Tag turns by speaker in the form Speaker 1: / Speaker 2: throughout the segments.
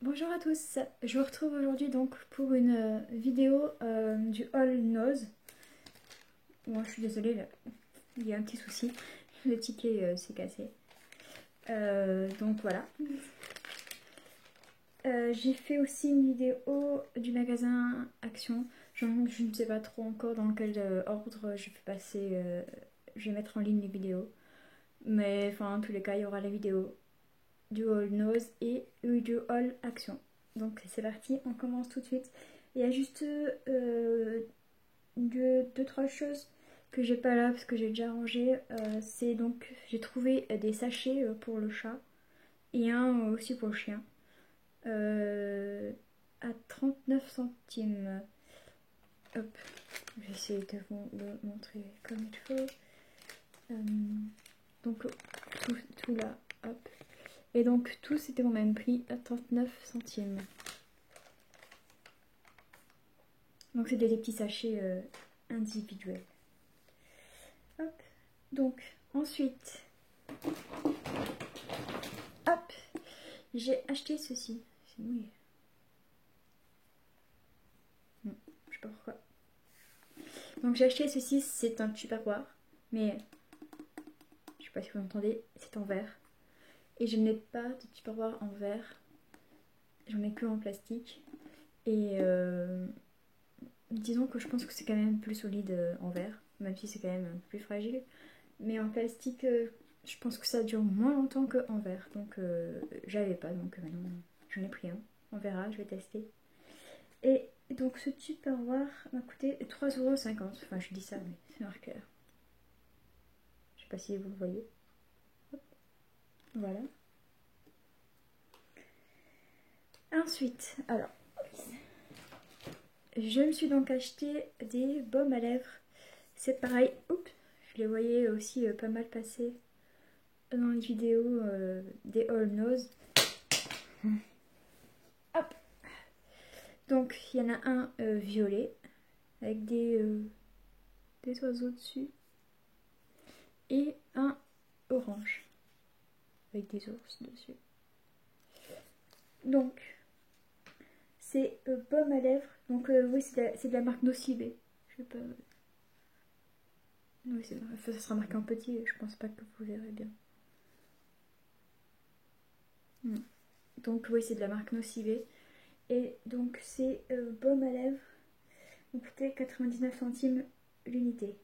Speaker 1: Bonjour à tous, je vous retrouve aujourd'hui donc pour une vidéo du All Nose. Bon, je suis désolée, là, il y a un petit souci, le ticket s'est cassé. Donc voilà. J'ai fait aussi une vidéo du magasin Action. Je ne sais pas trop encore dans quel ordre je vais passer, je vais mettre en ligne les vidéos. Mais enfin, en tous les cas, il y aura la vidéo du All Nose et du All Action. Donc c'est parti, on commence tout de suite. Il y a juste deux, trois choses que j'ai pas là parce que j'ai déjà rangé. C'est donc, j'ai trouvé des sachets pour le chat et un aussi pour le chien. À 39 centimes. Hop, je vais essayer de vous le montrer comme il faut. Donc tout là, hop. Et donc tout c'était au même prix à 39 centimes. Donc c'était des petits sachets individuels. Hop. Donc ensuite, hop, j'ai acheté ceci. C'est mouillé. Non, je sais pas pourquoi. Donc j'ai acheté ceci, c'est un tupperware, mais je sais pas si vous entendez, c'est en verre. Et je n'ai pas de tupperware en verre, j'en ai que en plastique. Et disons que je pense que c'est quand même plus solide en verre, même si c'est quand même plus fragile. Mais en plastique, je pense que ça dure moins longtemps qu'en verre. Donc j'avais pas, donc maintenant j'en ai pris un. On verra, je vais tester. Et donc ce tupperware m'a coûté 3,50 €. Enfin je dis ça, mais c'est marqué là. Je sais pas si vous le voyez. Hop. Voilà. Ensuite, alors, je me suis donc acheté des baumes à lèvres. C'est pareil, oups, je les voyais aussi pas mal passer dans les vidéos des All Nose. Hop. Donc il y en a un violet avec des oiseaux dessus et un orange avec des ours dessus. Donc c'est baume à lèvres. Donc oui, c'est de la marque Nocibé. Je sais pas. Oui, ça sera marqué en petit, je pense pas que vous verrez bien. Donc oui, c'est de la marque Nocibé. Et donc c'est baume à lèvres. Donc coûtait 99 centimes l'unité.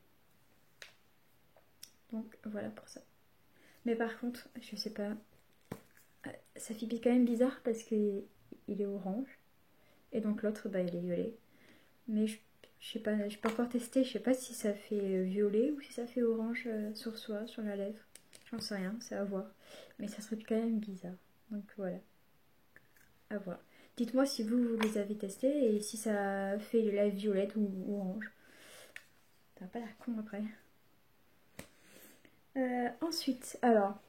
Speaker 1: Donc voilà pour ça. Mais par contre, je sais pas, ça fait quand même bizarre parce qu'il est orange. Et donc l'autre, bah, il est violet. Mais je sais pas, j'ai pas encore testé, je sais pas si ça fait violet ou si ça fait orange sur soi, sur la lèvre. J'en sais rien, c'est à voir. Mais ça serait quand même bizarre. Donc voilà, à voir. Dites-moi si vous les avez testés et si ça fait les lèvres violettes ou orange. T'as pas l'air con après. Ensuite, alors,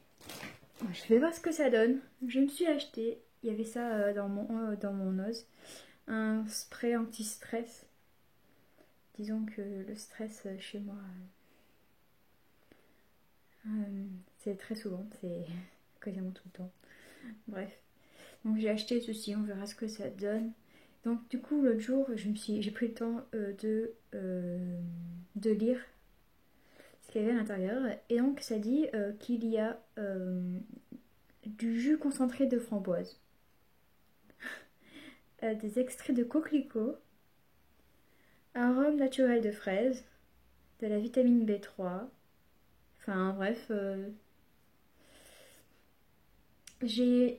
Speaker 1: je vais voir ce que ça donne. Je me suis acheté, il y avait ça dans mon ose, un spray anti-stress. Disons que le stress chez moi, c'est très souvent, c'est quasiment tout le temps. Bref, donc j'ai acheté ceci, on verra ce que ça donne. Donc du coup l'autre jour, j'ai pris le temps de lire ce qu'il y avait à l'intérieur. Et donc ça dit qu'il y a du jus concentré de framboise, des extraits de coquelicot, arôme naturel de fraise, de la vitamine B3. Enfin bref,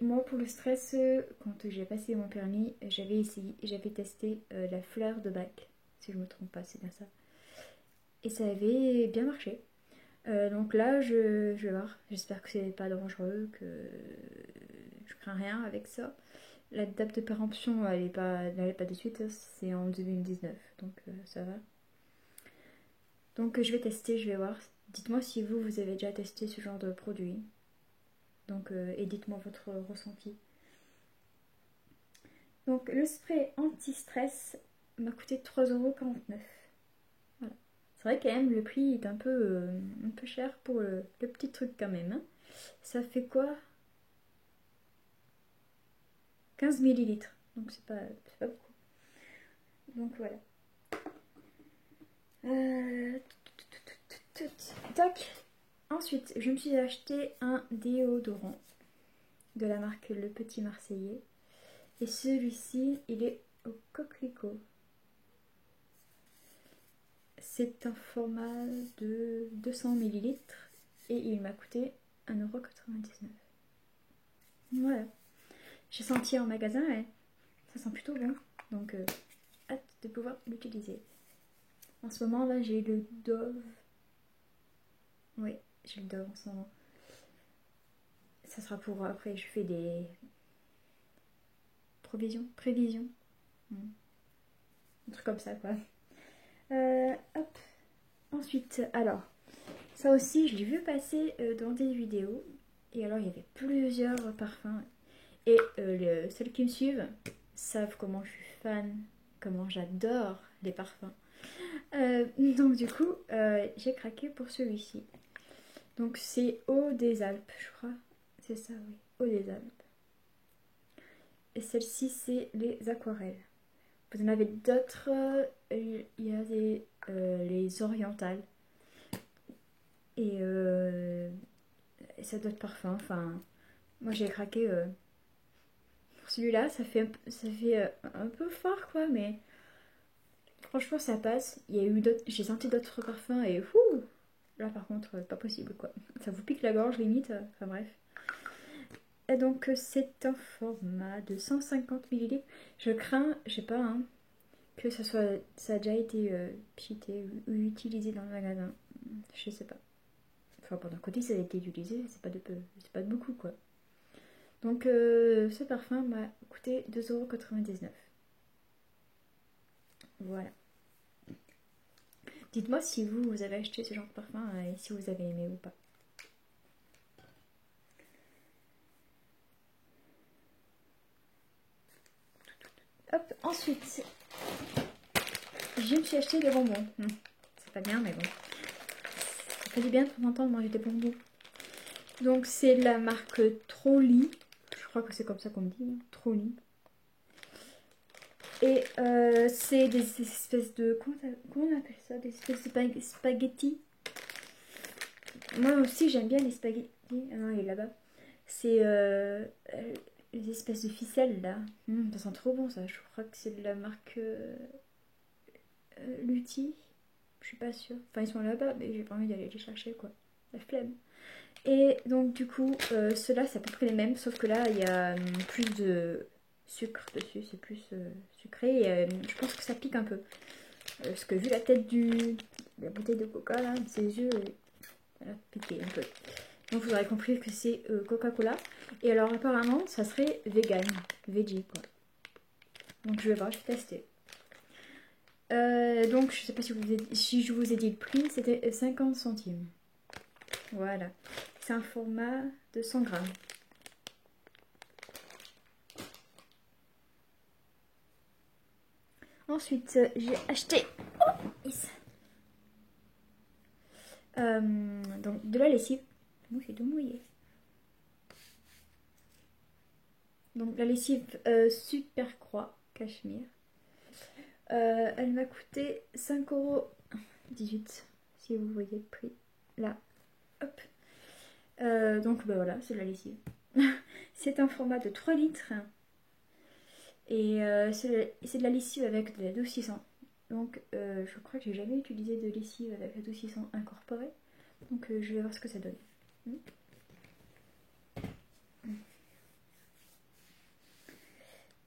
Speaker 1: moi pour le stress, quand j'ai passé mon permis, j'avais testé la fleur de bac, si je me trompe pas, c'est bien ça. Et ça avait bien marché. Donc là, je vais voir. J'espère que c'est pas dangereux, que je crains rien avec ça. La date de péremption, elle est pas de suite, c'est en 2019, donc ça va. Donc je vais tester, je vais voir. Dites-moi si vous avez déjà testé ce genre de produit. Donc, et dites-moi votre ressenti. Donc le spray anti-stress m'a coûté 3,49 €. Voilà. C'est vrai quand même le prix est un peu cher pour le petit truc quand même. Hein. Ça fait quoi? 15 millilitres. Donc c'est pas beaucoup. Donc voilà. Tac. Ensuite, je me suis acheté un déodorant de la marque Le Petit Marseillais. Et celui-ci, il est au coquelicot. C'est un format de 200 millilitres et il m'a coûté 1,99 €. Voilà. J'ai senti en magasin et ça sent plutôt bon. Donc, hâte de pouvoir l'utiliser. En ce moment, là, j'ai le Dove. Oui, j'ai le Dove en ce moment. Ça sera pour après, je fais des prévisions. Un truc comme ça, quoi. Hop. Ensuite, alors, ça aussi, je l'ai vu passer dans des vidéos. Et alors, il y avait plusieurs parfums. Et celles qui me suivent savent comment je suis fan, comment j'adore les parfums. Donc du coup, j'ai craqué pour celui-ci. Donc c'est Eau des Alpes, je crois. C'est ça, oui. Eau des Alpes. Et celle-ci, c'est les aquarelles. Vous en avez d'autres. Il y a les orientales. Et ça d'autres parfums. Enfin, moi j'ai craqué pour celui-là. Ça fait un peu fort, quoi, mais franchement, ça passe. Il y a eu d'autres. J'ai senti d'autres parfums et là, par contre, pas possible, quoi. Ça vous pique la gorge, limite. Enfin, bref. Et donc, c'est un format de 150 millilitres. Je crains, je sais pas, hein, que ça a déjà été pchité ou utilisé dans le magasin. Je sais pas. Enfin, pour d'un côté, ça a été utilisé, c'est pas de beaucoup, quoi. Donc, ce parfum m'a coûté 2,99 €. Voilà. Dites-moi si vous avez acheté ce genre de parfum et si vous avez aimé ou pas. Hop, ensuite, je me suis acheté des bonbons. C'est pas bien, mais bon. Ça fait du bien de temps en temps de manger des bonbons. Donc, c'est la marque Trolli. Je crois que c'est comme ça qu'on me dit, hein, Trolli. Et c'est des espèces de... Comment on appelle ça? Des espèces de spaghettis. Moi aussi, j'aime bien les spaghettis. Ah non, il est là-bas. C'est les espèces de ficelles, là. Ça sent trop bon, ça. Je crois que c'est de la marque Lutti. Je suis pas sûre. Enfin, ils sont là-bas, mais j'ai pas envie d'aller les chercher, quoi. La flemme. Et donc, du coup, ceux-là, c'est à peu près les mêmes, sauf que là, il y a plus de sucre dessus. C'est plus sucré. Et je pense que ça pique un peu. Parce que vu la tête de la bouteille de coca, là, ses yeux, elle a piqué un peu. Donc, vous aurez compris que c'est Coca-Cola. Et alors, apparemment, ça serait vegan. Veggie, quoi. Donc, je vais voir, je vais tester. Donc, je sais pas si je vous ai dit le prix, c'était 50 centimes. Voilà. C'est un format de 100 grammes. Ensuite, j'ai acheté donc de la lessive. Moi, j'ai tout mouillé. Donc, la lessive Super Croix Cachemire. Elle m'a coûté 5,18 €, si vous voyez le prix. Là, hop. Donc, ben voilà, c'est de la lessive. C'est un format de 3 litres. Et c'est de la lessive avec de l'adoucissant. Donc, je crois que j'ai jamais utilisé de lessive avec adoucissant incorporé. Donc, je vais voir ce que ça donne.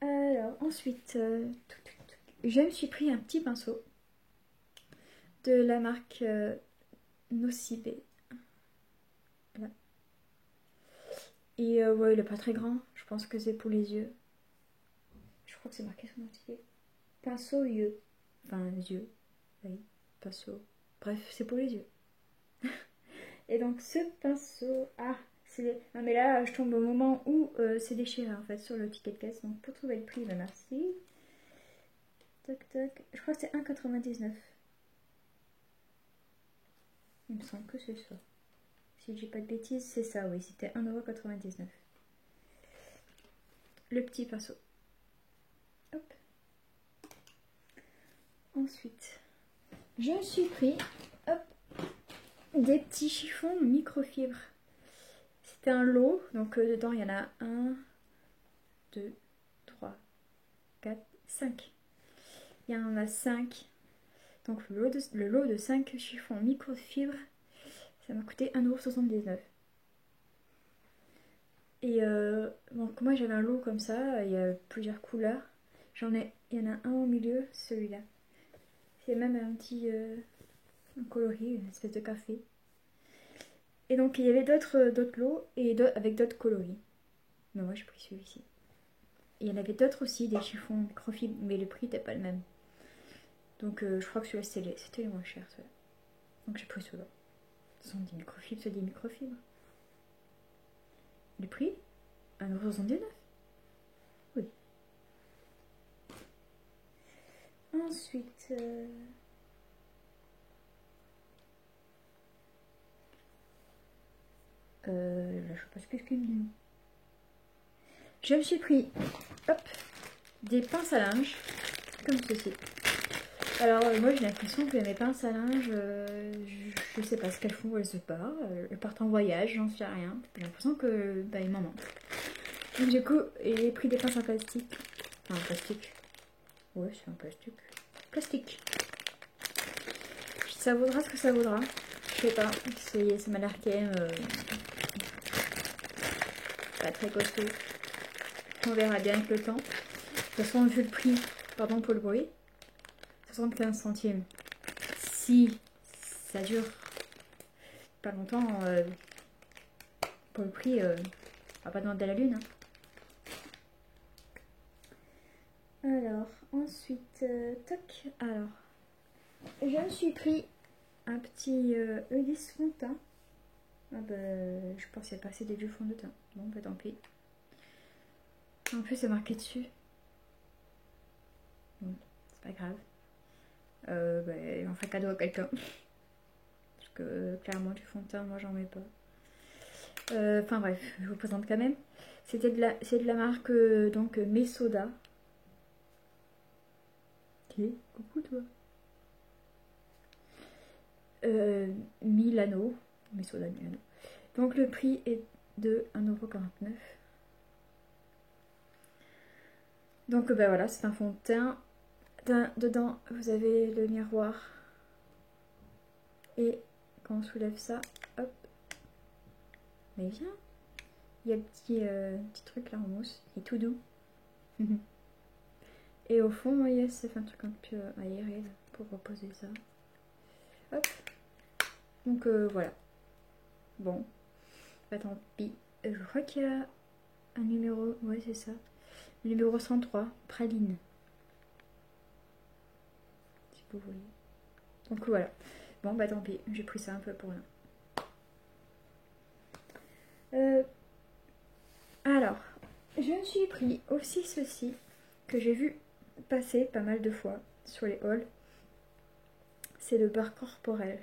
Speaker 1: Alors, ensuite, je me suis pris un petit pinceau de la marque Nocibé. Voilà. Et ouais, il est pas très grand. Je pense que c'est pour les yeux. Je crois que c'est marqué sur mon ticket. Pinceau yeux. Enfin, yeux. Oui, pinceau. Bref, c'est pour les yeux. Et donc, ce pinceau... Ah, non, mais là, je tombe au moment où c'est déchiré, en fait, sur le ticket de caisse. Donc, pour trouver le prix, ben merci. Tac, tac. Je crois que c'est 1,99 €. Il me semble que c'est ça. Si j'ai pas de bêtises, c'est ça, oui. C'était 1,99 €. le petit pinceau. Hop. Ensuite, je me suis pris hop, des petits chiffons microfibres. C'était un lot, donc dedans il y en a 1, 2, 3, 4, 5. Il y en a 5. Donc le lot de 5 chiffons microfibres, ça m'a coûté 1,79 €. Et donc moi j'avais un lot comme ça, il y a plusieurs couleurs. Il y en a un au milieu, celui-là. C'est même un petit un coloris, une espèce de café. Et donc il y avait d'autres lots et avec d'autres coloris. Mais moi j'ai pris celui-ci. Et il y en avait d'autres aussi, des chiffons microfibres, mais le prix n'était pas le même. Donc je crois que celui-là c'était les moins cher. Donc j'ai pris celui-là. Ce sont des microfibres, c'est des microfibres. Le prix 1,79 €. Oui. Ensuite, là, je sais pas ce qu'il me dit. Je me suis pris, hop, des pinces à linge, comme ceci. Alors, moi, j'ai l'impression que mes pinces à linge, je sais pas ce qu'elles font, elles se barrent, elles partent en voyage, j'en sais rien. J'ai l'impression que, bah, il m'en manque. Donc, du coup, j'ai pris des pinces en plastique. Enfin, en plastique. Ouais, c'est un plastique. Plastique. Ça vaudra ce que ça vaudra. Je sais pas. Ça m'a l'air quand même pas très costaud. On verra bien avec le temps. De toute façon, vu le prix, pardon pour le bruit, 75 centimes. Si ça dure pas longtemps, pour le prix, on va pas demander la lune. Hein. Alors, ensuite, toc. Alors, je me suis pris un petit Ulysse fond de teint. Ah bah, je pensais passer du fond de teint. Bon, bah tant pis. En plus, c'est marqué dessus. Bon, c'est pas grave. Bah, on fait cadeau à quelqu'un. Parce que clairement, du fond de teint, moi, j'en mets pas. Enfin bref, je vous présente quand même. C'est de la marque donc Mesoda. Ok, coucou toi. Milano. Mesoda Milano. Donc le prix est de 1,49 €. Donc ben voilà, c'est un fond de teint. Dedans, vous avez le miroir. Et quand on soulève ça, hop. Mais viens. Il y a le petit truc là en mousse. Il est tout doux. Et au fond, yes, ça fait un truc un peu aéré là, pour reposer ça. Hop. Donc voilà. Bon. Bah tant pis. Je crois qu'il y a un numéro. Ouais, c'est ça. Le numéro 103, praline. Si vous voyez. Donc voilà. Bon, bah tant pis. J'ai pris ça un peu pour rien. Alors, je me suis pris aussi ceci que j'ai vu passer pas mal de fois sur les hauls. C'est le beurre corporel.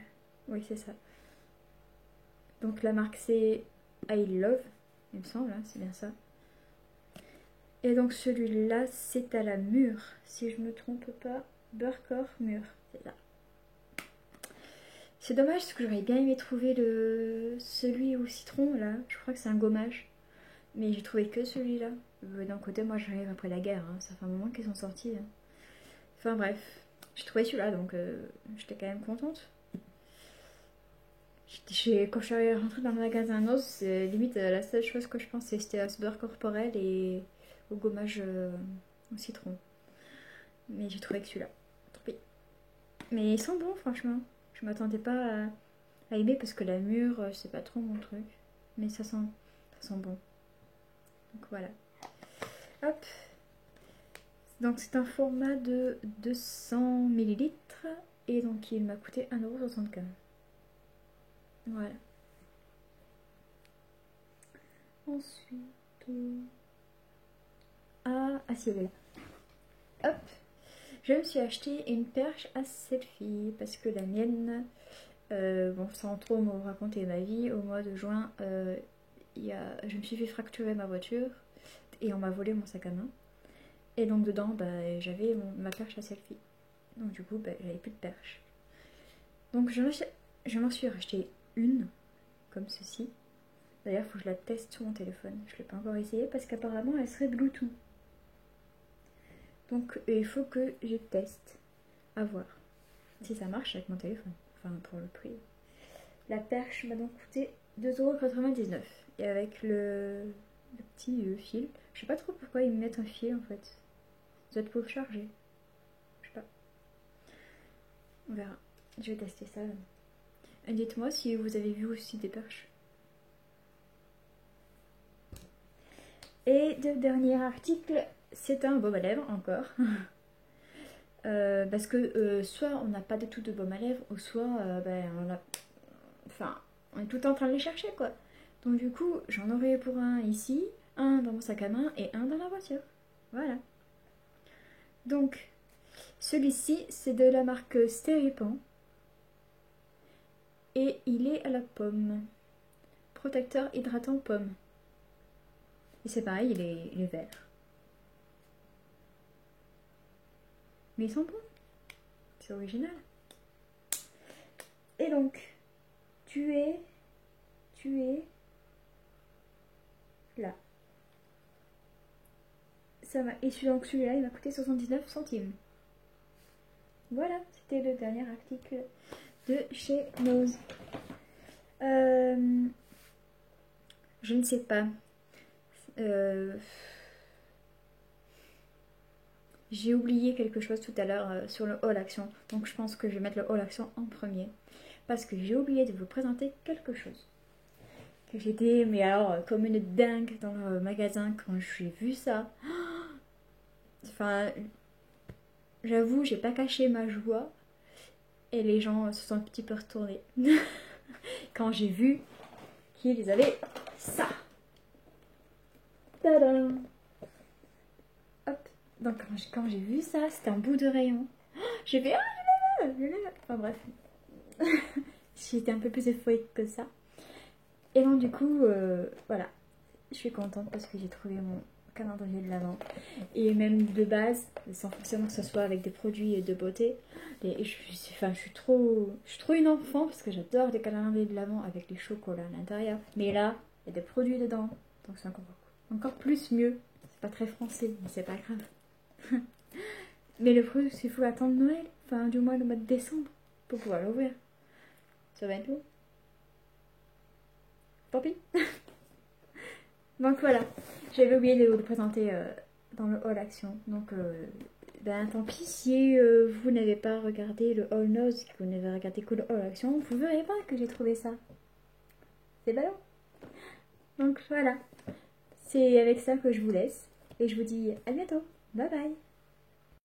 Speaker 1: Oui, c'est ça. Donc la marque c'est I Love, il me semble, hein, c'est bien ça. Et donc celui-là, c'est à la mûre, si je me trompe pas. Beurre corps mûre, c'est ça. C'est dommage parce que j'aurais bien aimé trouver celui au citron là. Je crois que c'est un gommage. Mais j'ai trouvé que celui-là. D'un côté, moi j'arrive après la guerre, hein. Ça fait un moment qu'ils sont sortis. Hein. Enfin bref, j'ai trouvé celui-là donc j'étais quand même contente. Quand je suis rentrée dans le magasin Noz, limite la seule chose que je pensais c'était à ce beurre corporel et au gommage au citron. Mais j'ai trouvé que celui-là. Tant pis. Mais ils sont bons franchement. Je m'attendais pas à aimer parce que la mûre c'est pas trop mon truc. Mais ça sent bon. Donc voilà. Hop. Donc c'est un format de 200 ml et donc il m'a coûté 1,75 €. Voilà. Ensuite... Ah si, elle est là. Hop. Je me suis acheté une perche à selfie parce que la mienne... bon, sans trop me raconter ma vie, au mois de juin, je me suis fait fracturer ma voiture. et on m'a volé mon sac à main. Et donc dedans, bah, j'avais ma perche à selfie. Donc du coup, bah, j'avais plus de perche. Donc je m'en suis racheté une, comme ceci. D'ailleurs, il faut que je la teste sur mon téléphone. Je ne l'ai pas encore essayé parce qu'apparemment, elle serait Bluetooth. Donc il faut que je teste. À voir si ça marche avec mon téléphone. Enfin, pour le prix. La perche m'a donc coûté 2,99 €. Et avec le petit fil, je sais pas trop pourquoi ils me mettent un fil en fait. Ça doit être pour le charger. Je sais pas. On verra. Je vais tester ça. Et dites-moi si vous avez vu aussi des perches. Et le dernier article, c'est un baume à lèvres encore. Parce que soit on n'a pas du tout de baume à lèvres, ou soit on a... Enfin, on est tout le temps en train de les chercher quoi. Donc du coup, j'en aurai pour un ici, un dans mon sac à main et un dans la voiture. Voilà. Donc, celui-ci, c'est de la marque Steripan. Et il est à la pomme. Protecteur hydratant pomme. Et c'est pareil, il est vert. Mais ils sont bons. C'est original. Et donc, tu es là. Et celui-là, il m'a coûté 79 centimes. Voilà, c'était le dernier article de chez Nose. Je ne sais pas. J'ai oublié quelque chose tout à l'heure sur le haul action. Donc je pense que je vais mettre le haul action en premier. Parce que j'ai oublié de vous présenter quelque chose. Que j'étais, mais alors, comme une dingue dans le magasin quand j'ai vu ça. Enfin, j'avoue, j'ai pas caché ma joie. Et les gens se sont un petit peu retournés. Quand j'ai vu qu'ils avaient ça. Tadam! Hop. Donc quand j'ai vu ça, c'était un bout de rayon. J'ai fait ah, je l'ai. Enfin bref. J'étais un peu plus euphorique que ça. Et donc du coup, voilà. Je suis contente parce que j'ai trouvé mon calendrier de l'Avent. Et même de base, sans forcément que ce soit avec des produits de beauté. Et je suis trop une enfant parce que j'adore les calendriers de l'Avent avec les chocolats à l'intérieur. Mais là, il y a des produits dedans. Donc c'est encore plus mieux. C'est pas très français, mais c'est pas grave. Mais le truc, c'est qu'il faut attendre Noël. Enfin, du moins le mois de décembre pour pouvoir l'ouvrir. Ça va être tout. Tant pis. Donc voilà, j'avais oublié de vous le présenter dans le haul action. Donc tant pis si vous n'avez pas regardé le haul nose, que vous n'avez regardé que le haul action, vous verrez pas que j'ai trouvé ça. C'est ballot. Donc voilà, c'est avec ça que je vous laisse. Et je vous dis à bientôt. Bye bye.